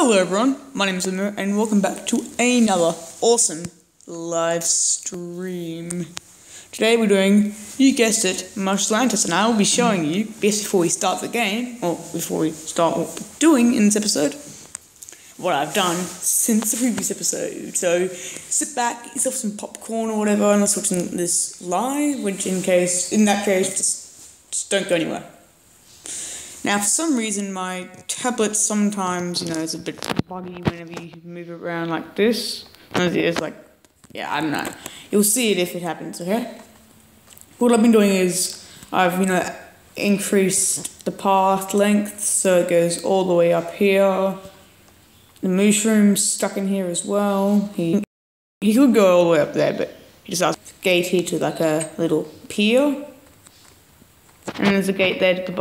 Hello everyone, my name is Limmer and welcome back to another awesome live stream. Today we're doing, you guessed it, Mushlantis, and I will be showing you, before we start the game, or before we start what we're doing in this episode, what I've done since the previous episode. So sit back, get yourself some popcorn or whatever, and let's watch this live, which in that case, just don't go anywhere. Now, for some reason, my tablet sometimes, is a bit buggy whenever you move it around like this. It's like, I don't know. You'll see it if it happens, okay? What I've been doing is, I've, increased the path length, so it goes all the way up here. The mushroom's stuck in here as well. He could go all the way up there, but he just has a gate here to like a little pier. And there's a gate there to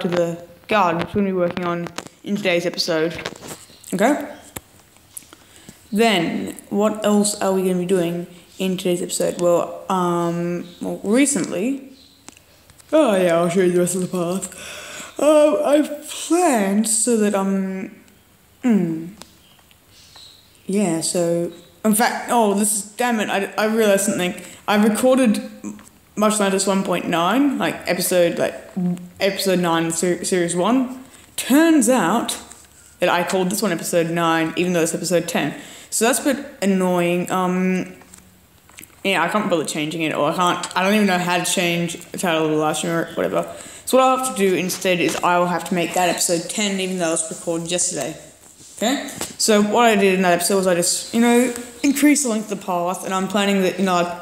the garden, which we're going to be working on in today's episode. Okay? Then, what else are we going to be doing in today's episode? Well, recently... Oh yeah, I'll show you the rest of the path. I've planned so that, yeah, so... In fact, damn it, I realised something. I recorded Mushlantis 1.9, episode 9 series 1. Turns out that I called this one episode 9, even though it's episode 10. So that's a bit annoying. I can't bother changing it, or I don't even know how to change the title of the live stream or whatever. So what I'll have to do instead is I will have to make that episode 10, even though it was recorded yesterday. Okay? So what I did in that episode was I just, increased the length of the path, and I'm planning that,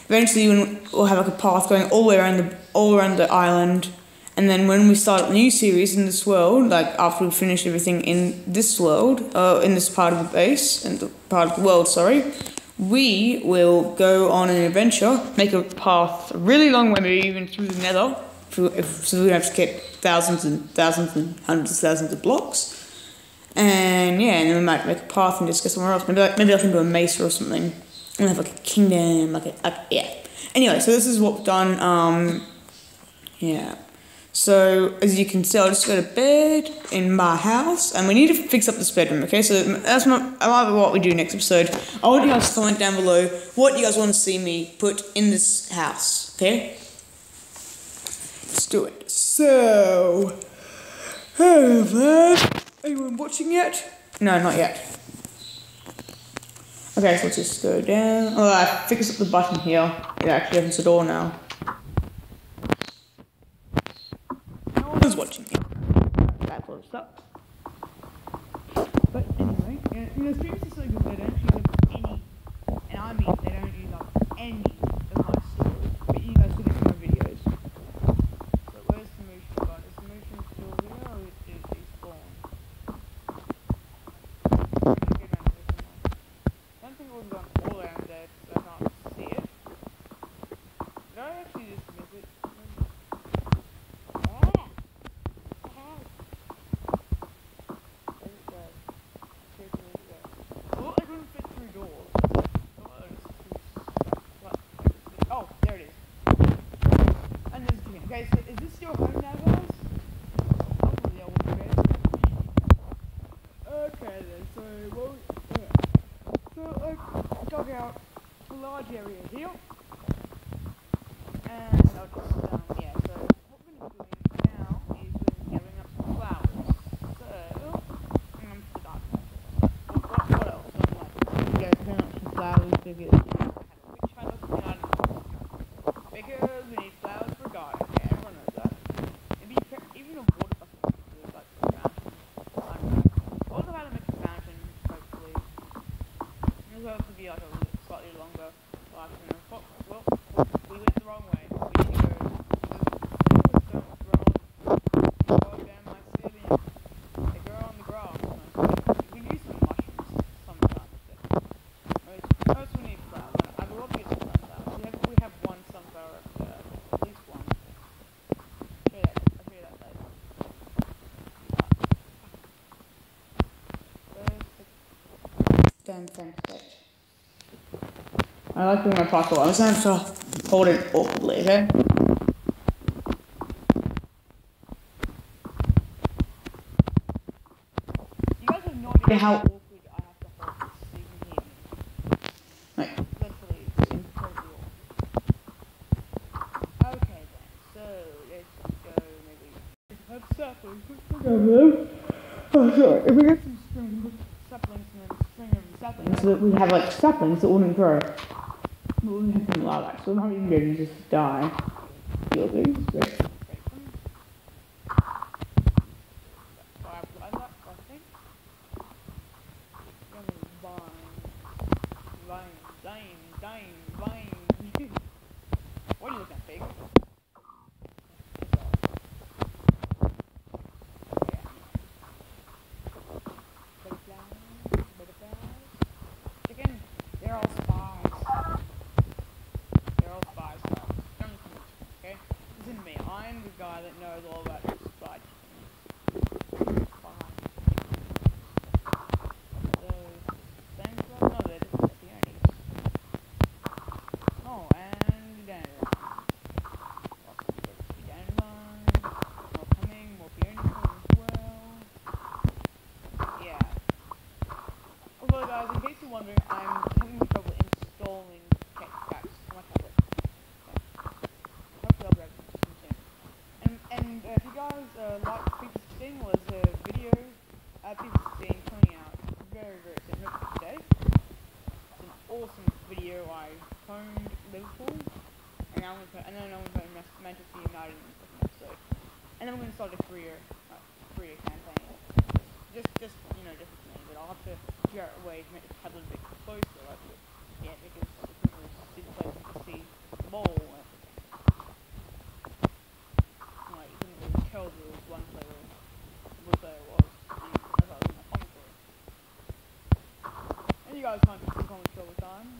eventually we'll have a path going all around the island, and then when we start a new series in this world, after we finish everything in this world, in this part of the base, and the part of the world, we will go on an adventure, make a path a really long way, maybe even through the nether, so we have to get thousands and thousands and hundreds of thousands of blocks. And and then we might make a path and just go somewhere else. Maybe I can do a mesa or something. And have a kingdom, Anyway, so this is what we've done. So as you can see, I'll just go to bed in my house, and we need to fix up this bedroom. Okay, so that's what we do next episode. I want you guys to comment down below what you guys want to see me put in this house. Okay, let's do it. So, anyone watching yet? No, not yet. Okay, so let's just go down. Oh, I fixed up the button here. It actually opens the door now. No one is watching me. That sort of stuff. But anyway, streams are so good they don't use up any, and I mean they don't use up any of my storage, but you guys look at my videos. So where's the motion gone? Is the motion still here, or is it spawned? I don't think it was gone all around there, so I can't see it. Did I actually just miss it? Where did it go? Well, I couldn't fit through doors. Oh, there it is. And there's a chicken. Okay, so is this your home now, guys? Hopefully I won't forget it. Okay then, so I've dug out a large area here, and I'll just, so what we're going to be doing now is we're gathering up some flowers. So, I'm forgot. What else? You guys gathering up some flowers because because we need flowers for garden. Yeah, everyone knows that. Maybe even a water bucket is like a fountain. I don't know. Also how to make a fountain, hopefully. This will have to be like a slightly longer live stream. Well, we went the wrong way. We need to go. Don't roll down my ceiling. They grow on the grass. We can use some mushrooms sometimes. Most we need flowers. I would love to get some flowers. We have one sunflower over there. At least one. I'll show you that later. Damn thanks, bitch. I like doing my parkour. I'm just going to have to hold it awkwardly, okay? You guys have no idea how awkward I have to hold this so you can hear me. Like, literally, it's incredibly awkward. Okay then, so let's go maybe have saplings. Oh, sorry. If we get some saplings and then string over the saplings so that we have like saplings that wouldn't grow. We wouldn't have them lilac, so we might even be able to just die. You'll do. Great. What are you looking at, pig? Chicken, they're all spies. They're all spies, guys. Don't listen to me, okay? Listen to me. I'm the guy that knows all about spy chickens. Same club? No, they're just peonies. Oh, and dandelion. More coming, more peonies coming as well. Yeah. Although guys, in case you're wondering, I'm having trouble installing text packs to my tablet. Hopefully I'll be able to do soon. And if you guys like FIFA 16, well, there's a video FIFA 16 coming out very, very soon, hopefully today. It's an awesome video. I phoned Liverpool, and then I'm going to phone Manchester United in the second episode. And then I'm going to start a career campaign. Just you know, just for me, but I'll have to figure out a way to make the tablet a bit closer, like it. Yeah, because I couldn't really see the place to see the ball and everything. Like, you couldn't really tell there was one player, which player it was, and I thought it was my commentary. And you guys can't just comment all the time.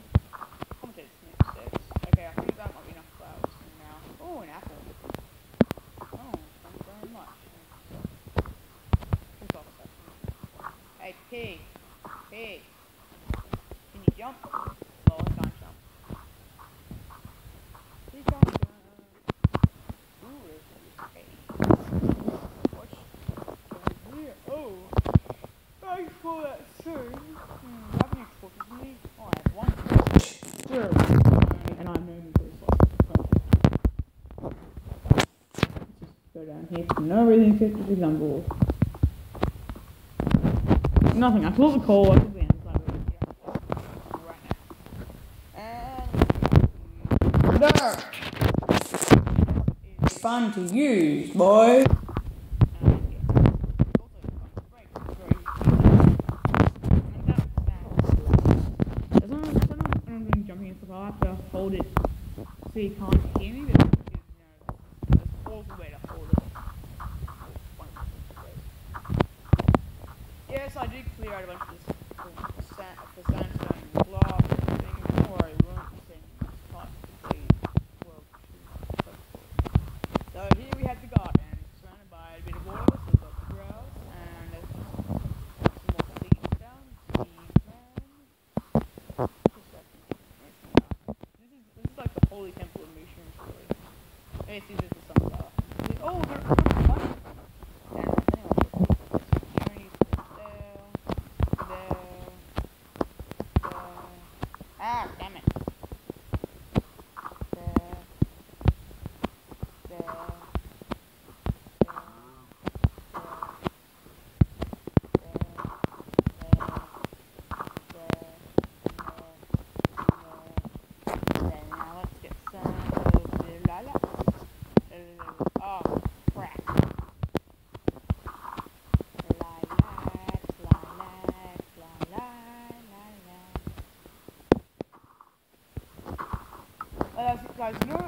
Commentators make mistakes. Okay, I think that might be enough flowers for now. Oh, an apple. Oh, thank you very much. Hey, pig. Pig. Can you jump? Well, I can't jump. He can't jump. Ooh, there's a cave. What's down here? Oh. Thanks for that, sir. Do you have any torches for me? Oh, I have one torch. Sure. And I'm known for this. Let's just go down here for no reason except because I'm bored. Nothing. I pull the coal. I put the inside of it. Right now. And dirt. It's fun to use, boys. As long as I'm jumping in stuff, I'll have to hold it so you can't hear me. But there's also a way to hold it. Yes, I did clear out a bunch of this for sandstone and glass and everything. Don't worry, we won't be seeing this part of the world too close. So here we have the garden, surrounded by a bit of water, so we've got the grass, and there's some more seeds down. This is like the holy temple of mushrooms, really. Okay, see, this is some stuff. Oh, there's a bunch of them. Ah, damn it. Now let's get some of the lilac. Oh, crap. Guys, you know, I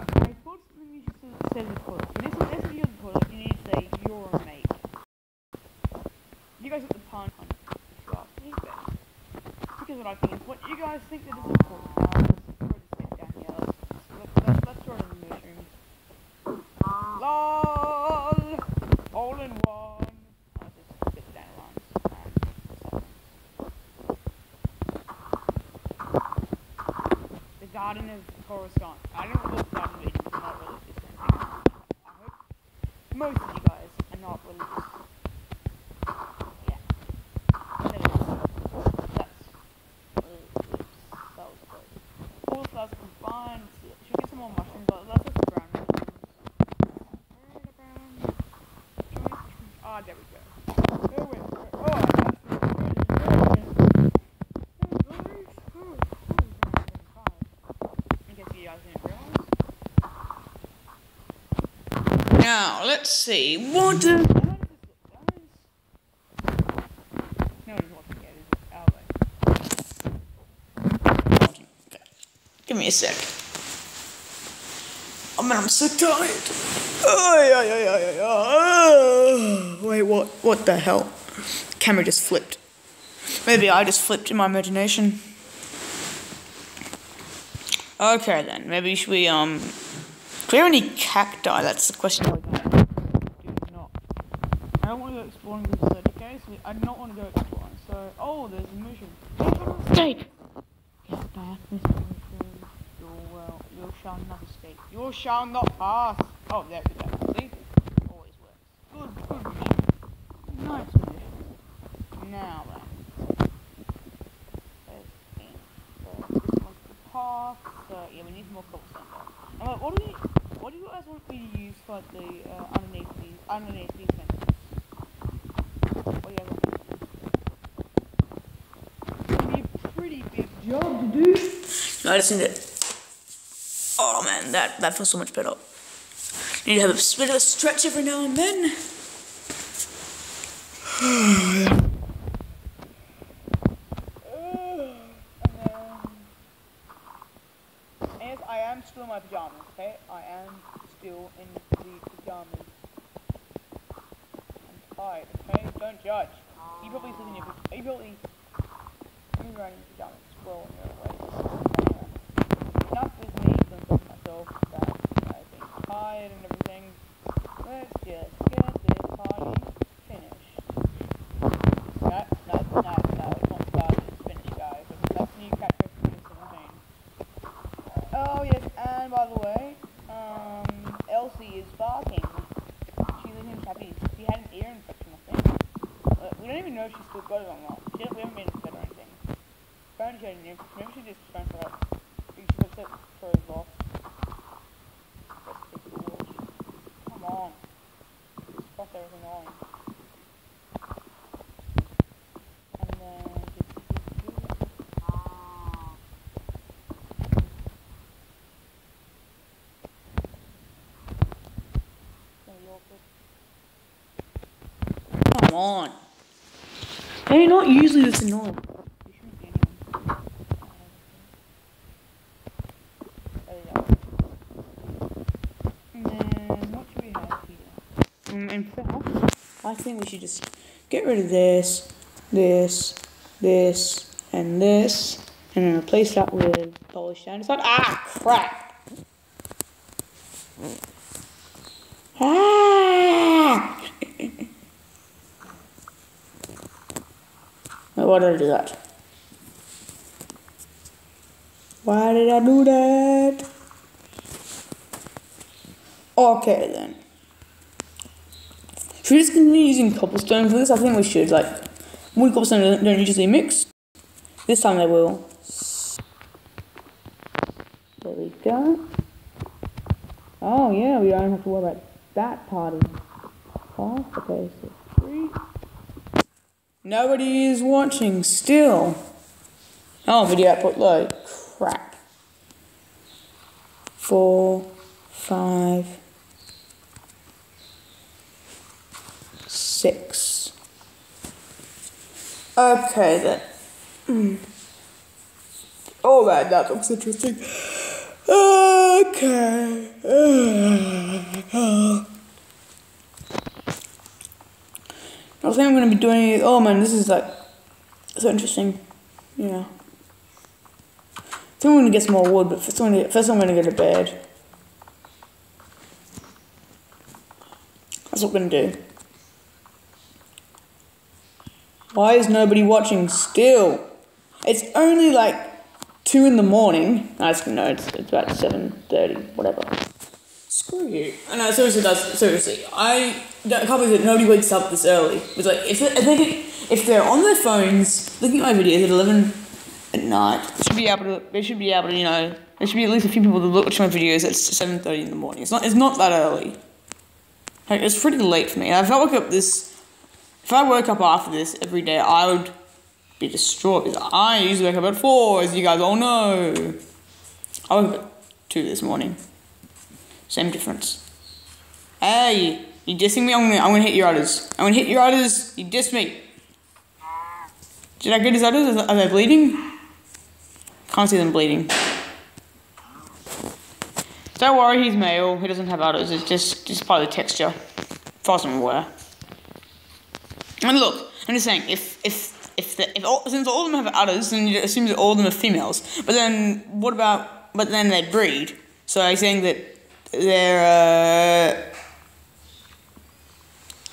thought something you should say before. When this video is recorded, you need to say you're a mate. You guys at the pun if you ask me, but because what I think is what you guys think that is important. Let's down here. Let's throw it in the mushrooms. LOL! All in one. I'll just get down once. The Garden of Coruscant. I don't know what the Garden of Eden is, not religious or anything. I hope most of you guys are not religious. Yeah. see. What the... No one's watching yet, is it? Are they? Okay. Give me a sec. Oh man, I'm so tired. Wait, what the hell? Camera just flipped. Maybe I just flipped in my imagination. Okay then, maybe should we clear any cacti? That's the question. Do not. I don't want to go exploring this 30k, so I do not want to go exploring. So, oh, there's a mission. Escape! Get back, Mr. Mission. You shall not escape. You shall not pass. Oh, there we go. See? Always works. Good mission. Nice mission. Now then. Path. So yeah, we need more cobblestone. What do you guys want me to use for the underneath these fences? What do you guys want? It's gonna be a pretty big job to do. No, I just need it. Oh man, that feels so much better. Need to have a bit of a stretch every now and then. I am still in my pajamas, okay? I am still in the pajamas. I'm tired, okay? Don't judge. You probably sleep in your pajamas. You probably... I'm running in pajamas, scrolling your way. Enough with me convincing myself that I've been tired and everything. Let's just get this party finished. No, it's not started, it's finished, guys. That's the new catchphrase for 2017. Oh yes, and by the way, Elsie is barking. She seems happy. She had an ear infection, I think. We don't even know if she's still got it or not. We haven't been to bed or anything. Apparently she had an ear infection. Maybe she just turned her up. She was so throws off. Come on. This crosser is annoying. And then come on. They're not usually this annoying. You shouldn't be anyway. There you go. And then what should we have here? In fact, I think we should just get rid of this, and then replace that with polished andesite. Ah, crap! Ah! Why did I do that? Why did I do that? Okay then. Should we just continue using cobblestone for this? I think we should. Like, wood cobblestone don't usually mix. This time they will. There we go. Oh yeah, we don't have to worry about that part of the path. Okay, so 3. Nobody is watching still. Oh, video output low. Crap. 4, 5, 6. Okay then. Oh man, that looks interesting. Okay. I think I'm going to be doing it. Oh man, this is like so interesting. Yeah. I think I'm going to get some more wood, but first I'm going to go to bed. That's what we're going to do. Why is nobody watching still? It's only like 2 in the morning. No, it's about 7:30, whatever. Screw you. I know, seriously, I can't believe that nobody wakes up this early. It's like, if they're on their phones, looking at my videos at 11 at night, they should be able to, you know, there should be at least a few people that watch my videos at 7:30 in the morning. It's not that early. Like, it's pretty late for me. If I woke up after this every day, I would be distraught, because I usually wake up at 4, as you guys all know. I woke up at 2 this morning. Same difference. Hey, You dissing me? I'm gonna hit your udders. I'm gonna hit your udders. You diss me. Did I get his udders? Are they bleeding? Can't see them bleeding. Don't worry, he's male. He doesn't have udders. It's just part of the texture. Far some aware. And look, I'm just saying, since all of them have udders, then you assume that all of them are females. But then what about? But then they breed. So are you saying that they're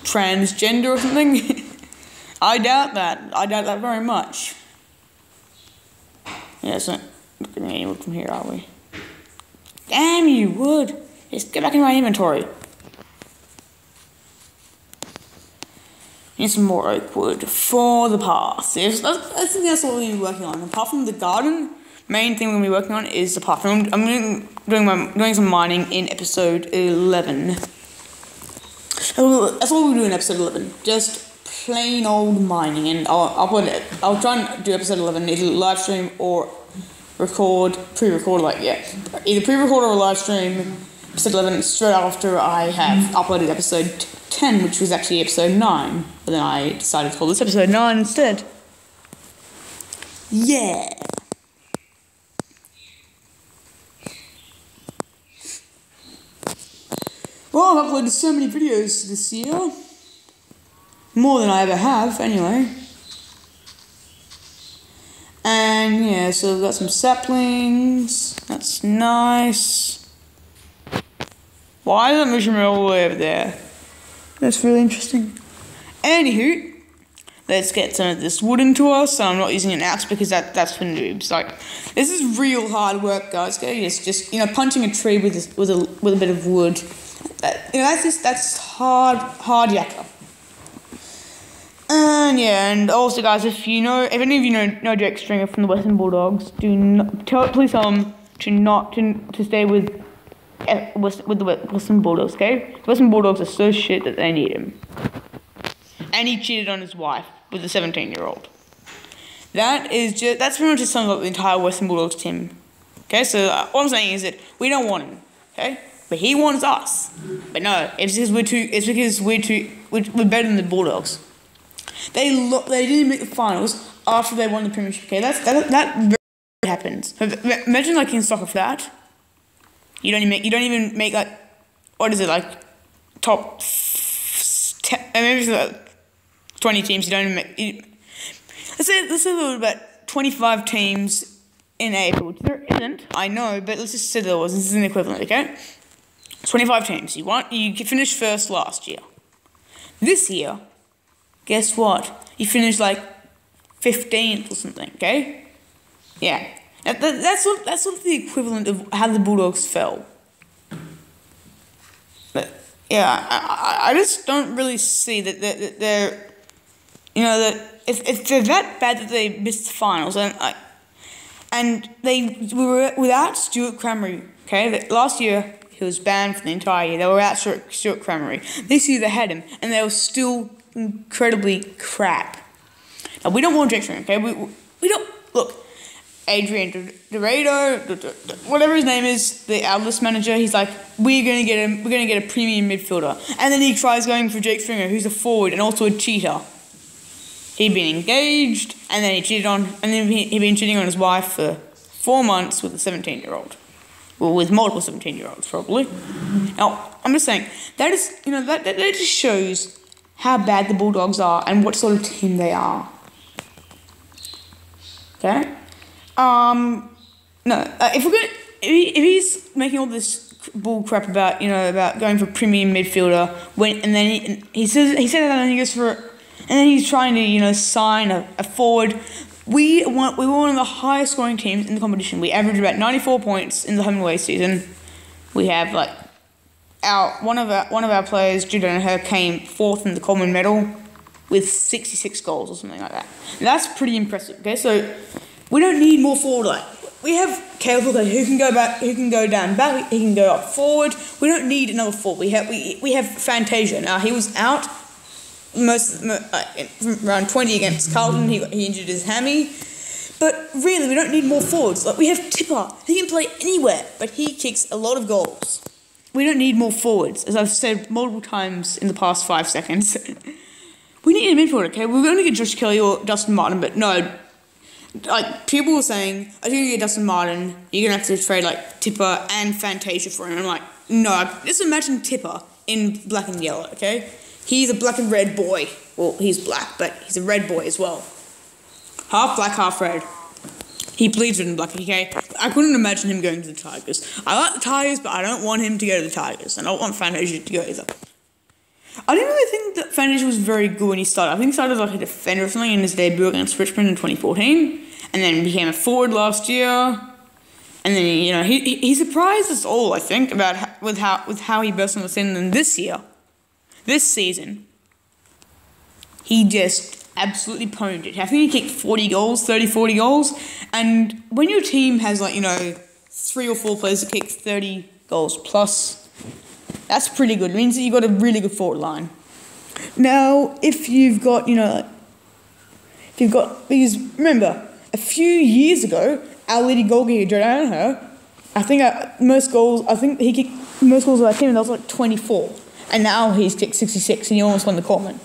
transgender or something? I doubt that. I doubt that very much. Yeah, it's not getting any wood from here, are we? Damn you, wood! Just get back in my inventory. Need some more oak wood for the path. I think that's what we're going to be working on. Apart from the garden, main thing we're going to be working on is the path. I'm doing some mining in episode 11. That's what we'll do in episode 11. Just plain old mining, and I'll try and do episode 11 either live stream or pre-record, either pre-record or live stream episode 11 straight after I have uploaded episode 10, which was actually episode 9, but then I decided to call this episode 9 instead. Yeah. Well, I've uploaded so many videos this year. More than I ever have, anyway. And yeah, so we've got some saplings. That's nice. Why is that mission all the way over there? That's really interesting. Anywho, let's get some of this wood into us. So I'm not using an axe because that's for noobs. Like, this is real hard work, guys. Okay, it's just punching a tree with a bit of wood. That's hard yakka. And yeah, and also guys, if any of you know Jake Stringer from the Western Bulldogs, please tell him to stay with the Western Bulldogs, okay? The Western Bulldogs are so shit that they need him. And he cheated on his wife with a 17-year-old. That's pretty much just sums up the entire Western Bulldogs team. Okay, so what I'm saying is that we don't want him, okay? But he wants us. But no, it's because we're better than the Bulldogs. They didn't make the finals after they won the premiership. Okay, that very happens. Imagine in soccer flat, you don't even make what is it, top 10, maybe it's 20 teams. You don't even make. Let's say there were about 25 teams in April. There isn't, I know, but let's just say there was. This is an equivalent, okay? 25 teams. You finished first last year. This year, guess what? You finished 15th or something, okay? Yeah. That's sort of the equivalent of how the Bulldogs fell. But yeah, I just don't really see that they're that if they're that bad that they missed the finals and we were without Stuart Crameri, okay? Last year he was banned for the entire year. They were without Stuart Crameri. This year they had him, and they were still incredibly crap. Now we don't want Jake Stringer, okay? We don't look. Adrian Dorado, whatever his name is, the Atlas manager, he's like, we're gonna get a premium midfielder. And then he tries going for Jake Stringer, who's a forward and also a cheater. He'd been engaged, and then he'd been cheating on his wife for 4 months with a 17-year-old. Well, with multiple 17-year-olds, probably. Now, I'm just saying, that just shows how bad the Bulldogs are and what sort of team they are. Okay? If he's making all this bull crap about going for premium midfielder he said that and he goes for, and then he's trying to sign a forward. We were one of the highest scoring teams in the competition. We averaged about 94 points in the home and away season. We have one of our players, Jude Danaher, came 4th in the Coleman medal with 66 goals or something like that. And that's pretty impressive. Okay, so we don't need more forward. We have Caleb Hooker who can go back, who can go down back, he can go up forward. We don't need another forward. We have Fantasia. Now he was out around 20 against Carlton. He injured his hammy. But really, we don't need more forwards. We have Tipper. He can play anywhere, but he kicks a lot of goals. we don't need more forwards, as I've said multiple times in the past 5 seconds. We need a midfielder, okay? We're going to get Josh Kelly or Dustin Martin, but no. Like, people were saying, "Are you going to get Dustin Martin? You're going to have to trade, like, Tipper and Fantasia for him." I'm like, no. Just imagine Tipper in black and yellow, okay? He's a black and red boy. Well, he's black, but he's a red boy as well. Half black, half red. He bleeds red and black, okay? I couldn't imagine him going to the Tigers. I like the Tigers, but I don't want him to go to the Tigers. And I don't want Fantasia to go either. I didn't really think that Fantasia was very good when he started. I think he started like a defender or something in his debut against Richmond in 2014. And then became a forward last year. And then, you know, he surprised us all, I think, about with how he burst on the scene. And this year, this season, he just absolutely pwned it. I think he kicked 40 goals, 30, 40 goals. And when your team has, like, you know, 3 or 4 players that kick 30 goals plus, that's pretty good. It means that you've got a really good forward line. Now, if you've got, you know, because remember, a few years ago, our leading goal kicker, Jordan Her, I think he kicked most goals of our team, and that was like 24. And now he's kicked 66, and he almost won the Coleman.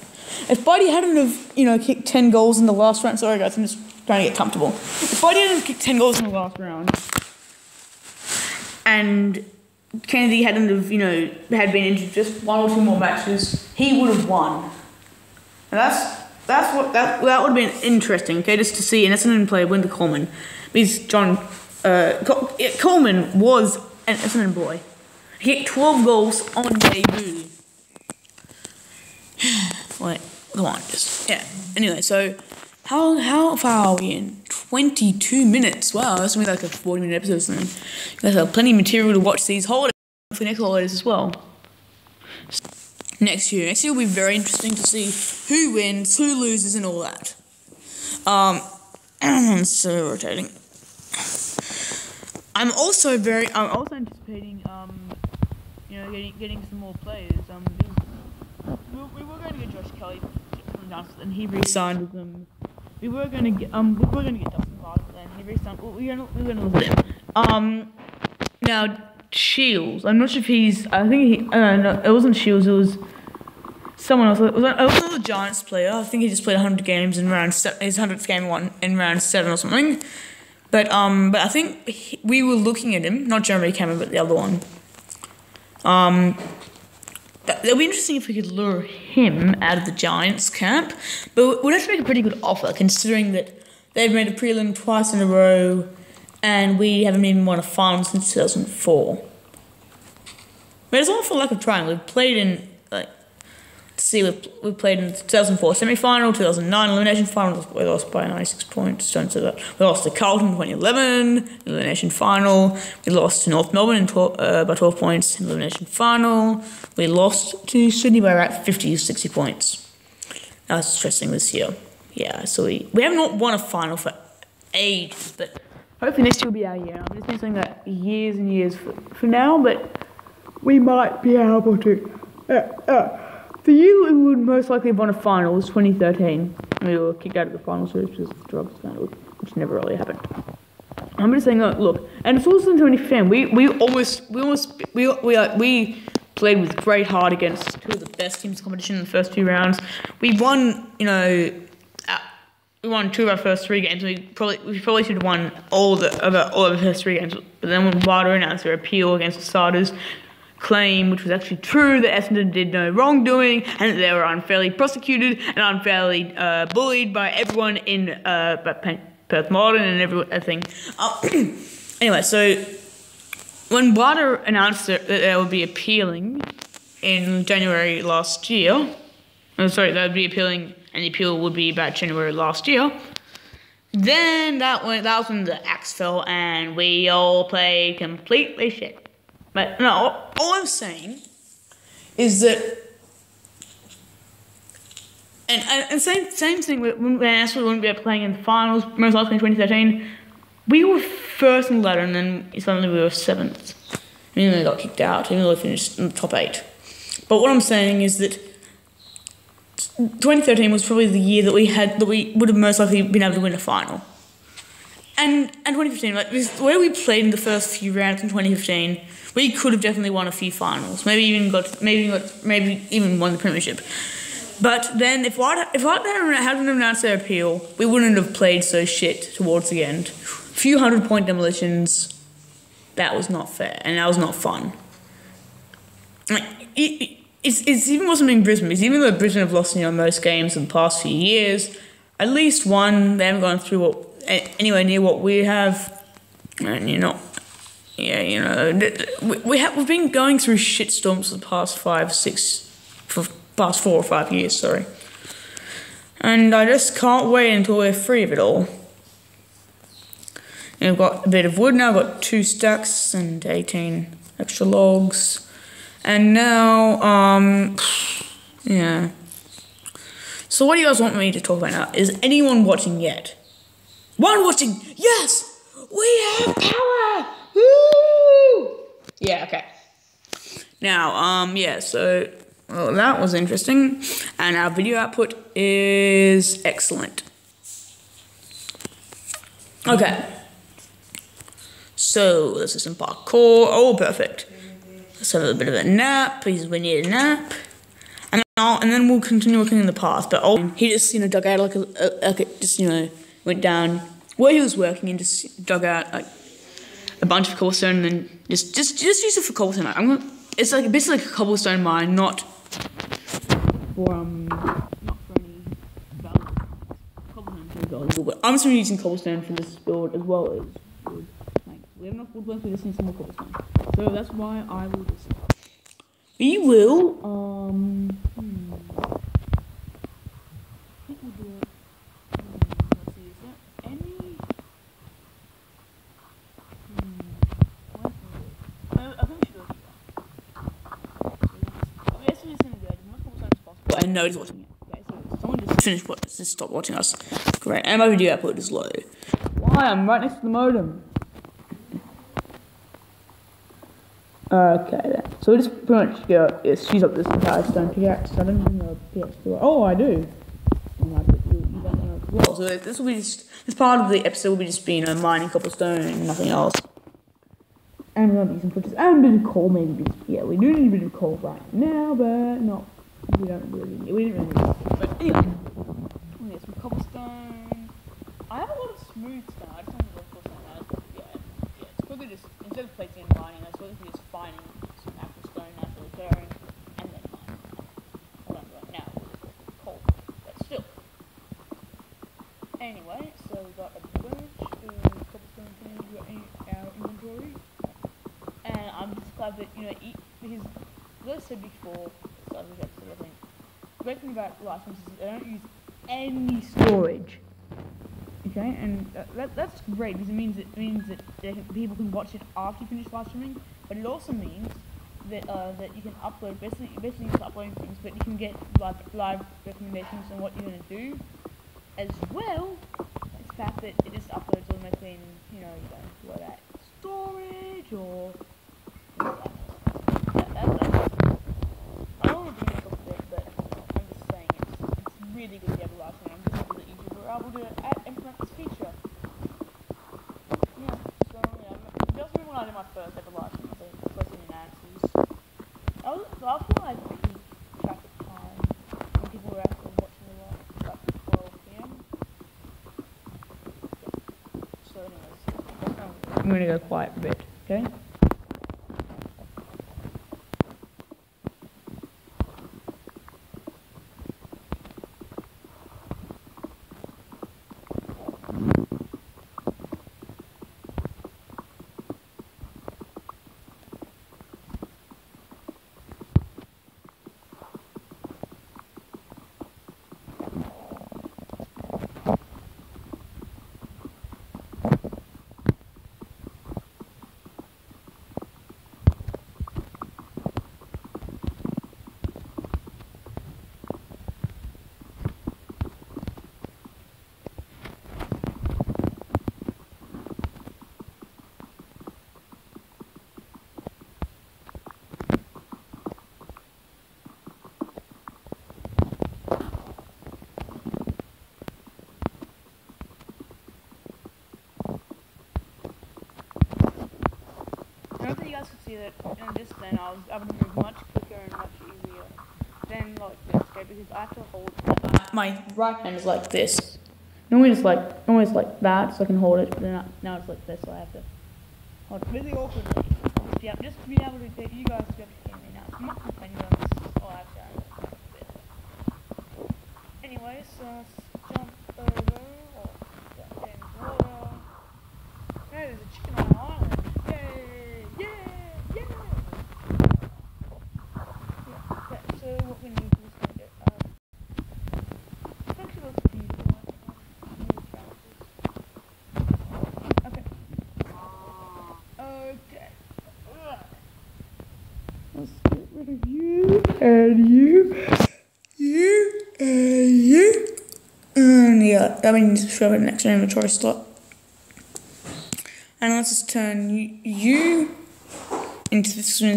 If Buddy hadn't have, you know, kicked 10 goals in the last round, sorry guys, I'm just trying to get comfortable. If Buddy hadn't kicked 10 goals in the last round, and Kennedy hadn't have, you know, had been into just 1 or 2 more matches, he would have won. And that would have been interesting, okay, just to see an Essendon player win the Coleman. Because Coleman was an Essendon boy. He hit 12 goals on debut. Wait, come on, yeah. Anyway, so how far are we in? 22 minutes. Wow, that's gonna be like a 40-minute episode or something. You guys have plenty of material to watch these holidays for the next holidays as well. Next year will be very interesting to see who wins, who loses, and all that. It's so irritating. I'm also anticipating, you know, getting some more players. We were going to get Josh Kelly from Dunstable, and he re-signed with them. We were going to get Dustin Martin, and he re-signed. Well, we're going to look at him. Now Shields. I'm not sure if he's. I think no, it wasn't Shields. It was someone else. It was a Giants player. I think he just played 100 games in round 7. His 100th game in round 7 or something. But I think we were looking at him, not Jeremy Cameron, but the other one. It'll be interesting if we could lure him out of the Giants camp. But we'd have to make a pretty good offer, considering that they've made a prelim twice in a row, and we haven't even won a final since 2004. But it's all for lack of trying. We've played in, we played in 2004 semi-final, 2009 elimination final. We lost by 96 points. Don't say that. We lost to Carlton in 2011 elimination final. We lost to North Melbourne by 12 points in elimination final. We lost to Sydney by about 50 to 60 points. That's stressing this year. Yeah, so we have not won a final for ages, but hopefully next year will be our year. I've just been saying that years and years for now, but we might be able to. The year we would most likely have won a final was 2013. We were kicked out of the final series because of the drug scandal, which never really happened. I'm just saying, look, and it's also to any fan. We played with great heart against 2 of the best teams in the competition in the first 2 rounds. We won, you know, we won 2 of our first 3 games. We probably should have won all of our first 3 games. But then when VADA announced their appeal against the starters claim, which was actually true, that Essendon did no wrongdoing and that they were unfairly prosecuted and unfairly bullied by everyone in Perth Modern and everything. Anyway, so when VADA announced that they would be appealing in January last year, they would be appealing, and the appeal would be about January last year, then that was when the axe fell and we all played completely shit. But no, all I'm saying is that, and same thing when asked we wouldn't be playing in the finals, most likely in 2013, we were first in the ladder and then suddenly we were 7th. And then we got kicked out, even though we finished in the top 8. But what I'm saying is that 2013 was probably the year that we would have most likely been able to win a final. and 2015, like the way we played in the first few rounds in 2015, we could have definitely won a few finals. Maybe even won the premiership. But then if White hadn't announced their appeal, we wouldn't have played so shit towards the end. Few 100-point demolitions. That was not fair, and that was not fun. Like, it's even wasn't being Brisbane, because even though Brisbane have lost most games in the past few years, at least one, they haven't gone through anywhere near what we have. And we've been going through shitstorms for the past 4 or 5 years, sorry. And I just can't wait until we're free of it all. And I've got a bit of wood now, I've got 2 stacks and 18 extra logs. And now, yeah. So what do you guys want me to talk about now? Is anyone watching yet? One watching! Yes! We have power! Woo! Yeah, okay. Now, yeah, so, well, that was interesting. And our video output is excellent. Okay. So, this is some parkour. Oh, perfect. Let's have a bit of a nap, because we need a nap. And then we'll continue working in the path. But he just, dug out went down where he was working and just dug out like a bunch of cobblestone and then just use it for cobblestone. It's like basically like a cobblestone mine, not for any cobblestone. But I'm just using cobblestone for this build as well as wood. Like, we have enough wood left, we just need some more cobblestone. So that's why I will just. We will, I think we'll do it, let's see, is there any, I think we should do it here. We actually just gonna do as much cobblestone as possible. And nobody's watching it. Okay, so someone just stop watching us. Great, and my video output is low. Why? I'm right next to the modem. Okay then. So we just pretty much use up this entire stone pickaxe. I don't even know pickaxe do. Oh, I do. And I put you don't know as well. So this will be just this part of the episode will be just mining cobblestone and nothing else. And we'll be some footage and a bit of coal maybe. Yeah, we do need a bit of coal right now, but not. We didn't really need it. But anyway, we'll get some cobblestone. I have a lot of smooth stone. I just want to look for something else. Yeah, it's probably just instead of placing and mining, that's what just finding some actual stone naturally occurring and then mining. What I'm doing now is coal, but still. Anyway, so we've got a bunch of cobblestone things in our inventory, and I'm just glad that because as I said before, so I think the great thing about live streams is they don't use any storage. Okay, and that's great because it means that people can watch it after you finish live streaming. But it also means that that you can upload basically you're just uploading things, but you can get live recommendations on what you're gonna do, as well as the fact that it just uploads automatically, and you don't worry about storage or. I don't want to bring it up a bit, but I'm just saying it's really good to have a live stream. I'm just happy that YouTube were able to implement this feature. Yeah, so yeah, just when I did my first ever live stream, I think posting analysis. That was when I peaked track of time when people were actually watching a lot, like 12 PM. Yeah. So anyways, I'm gonna go quiet a bit, okay? guys can see that in this then I was able to move much quicker and much easier than like this, okay, because I have to hold my right hand is like this. Normally it's like that, so I can hold it, but then now it's like this, so I have to hold it really awkwardly. Just to be able to get you guys to be able to hear me now. I'm not complaining about this. Oh, actually, I'm a bit. Anyways, let's jump over. Oh, get in the water. Hey, there's a chicken on an island. Yay! Yeah! Yeah! Yeah, okay, so what we need to do is going to get, this actually looks beautiful. Okay. Okay. Let's get rid of you, and you, and you. And yeah, that means shove it next to inventory slot. And let's just turn you into this one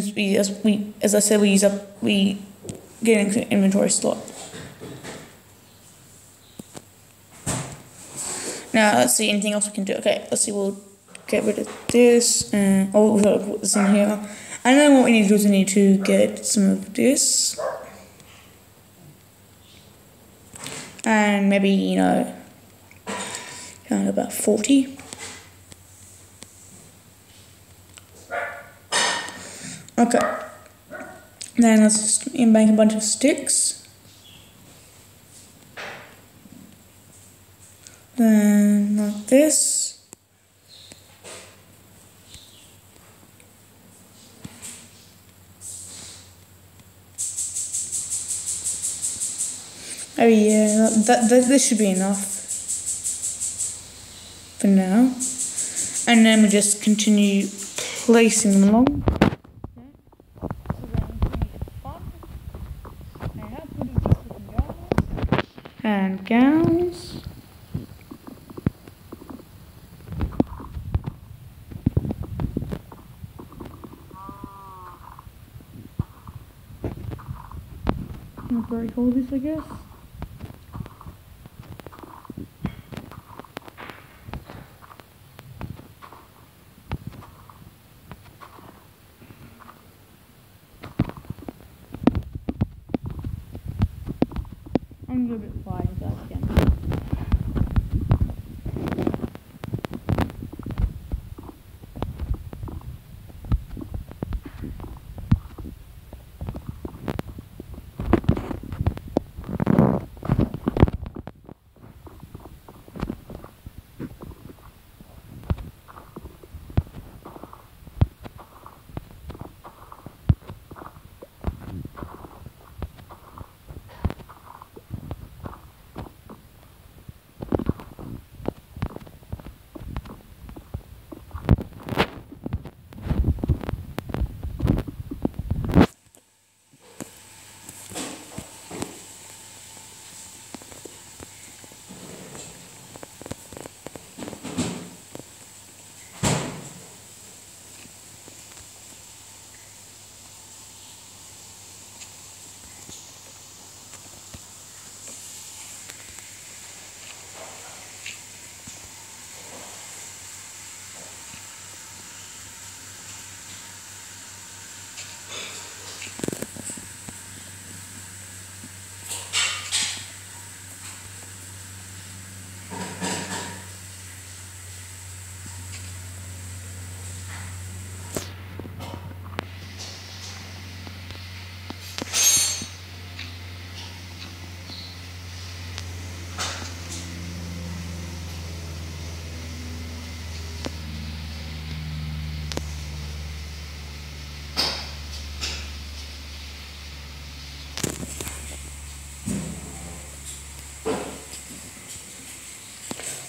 as I said, we get into inventory slot. Now let's see anything else we can do. Okay, let's see, we'll get rid of this and we've got to put this in here. I know what we need to do is we need to get some of this. And maybe, you know, kind of about 40. Okay. Then let's just make a bunch of sticks. Then like this. Oh yeah, this should be enough for now. And then we just continue placing them along. And gowns. I'll probably hold this, I guess. I'm a little bit fine with that again.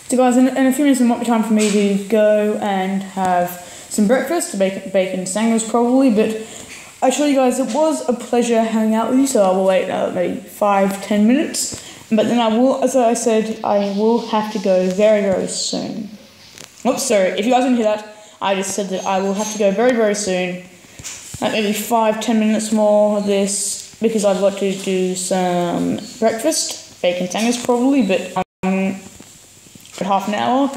So guys, in a few minutes it might be time for me to go and have some breakfast, bacon sandwich probably, but I assure you guys it was a pleasure hanging out with you, so I will wait maybe 5-10 minutes, but then I will, as I said, I will have to go very, very soon. Oops, sorry, if you guys didn't hear that, I just said that I will have to go very, very soon, like maybe 5-10 minutes more of this, because I've got to do some breakfast, bacon sandwich probably, but for half an hour,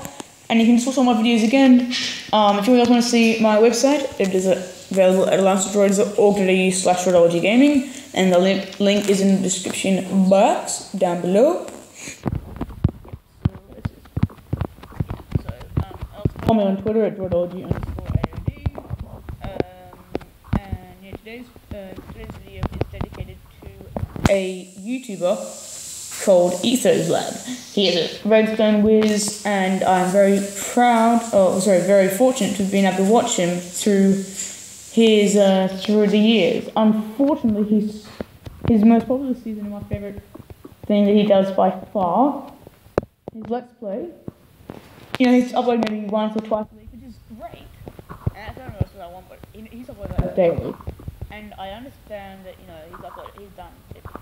and you can just watch all my videos again. If you guys want to see my website, it is at available at allianceofdroids.org.au/Droidology Gaming, and the link is in the description box down below. Follow me on Twitter at droidology_AOD. And yeah, today's video is dedicated to a YouTuber called Ethos Lab. He is a Redstone whiz, and I'm very very fortunate to have been able to watch him through through the years. Unfortunately, his most popular season and my favourite thing that he does by far is Let's Play. He's uploading maybe once or twice a week, which is great. And that's not what I want, but he's uploading like daily. And I understand that, he's done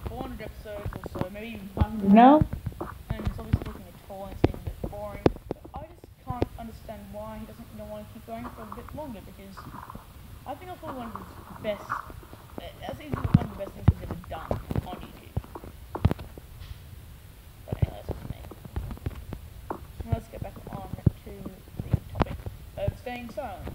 400 episodes or so, maybe even 500 now. And it's obviously taking a toll and seems a bit boring. But I just can't understand why he doesn't want to keep going for a bit longer, because I think that's probably one of his best, that's easily one of the best things he's ever done on YouTube. But anyway, that's just me. So let's get back on to the topic of staying silent.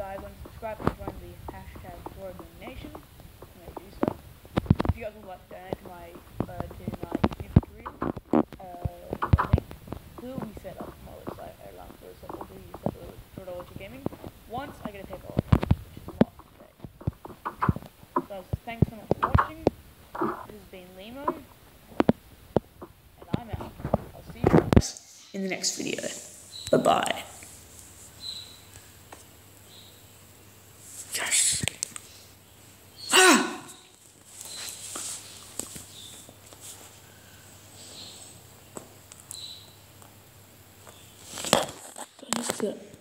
guys want to subscribe and join the hashtag #DoraGameNation, you may do so. If you guys would like to donate to my YouTube career, the link will be set up on my website around so will be set up with Gaming once I get a paper offer, which is not today. So thanks so much for watching. This has been Limo, and I'm out. I'll see you guys in the next video. Bye bye. Yes. Ah! What is it?